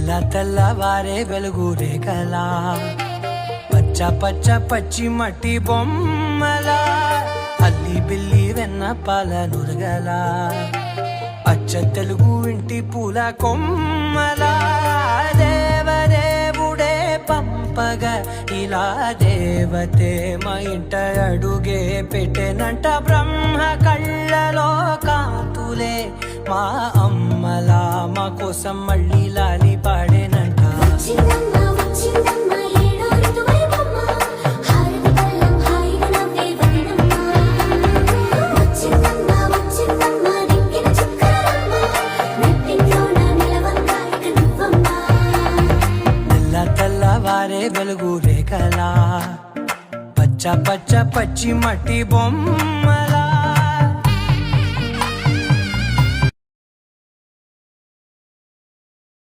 తెల్లవారే వెలుగు రేఖలా పచ్చ పచ్చ పచ్చి మట్టి బొమ్మలా అల్లి బిల్లి వెన్న పాల నురగలా అచ్చ తెలుగు ఇంటి పూల కొమ్మలా దేవదేవుడే పంపగా ఇలా దేవతే మా ఇంట అడుగే పెట్టెనంట బ్రహ్మ కళ్ళలో కాంతులే మా అమ్మలా మా కోసం మళ్ళీ లాలి పాడేనంట. తెల్లవారే వెలుగు రేఖలా పచ్చ పచ్చ పచ్చి మట్టి బొమ్మ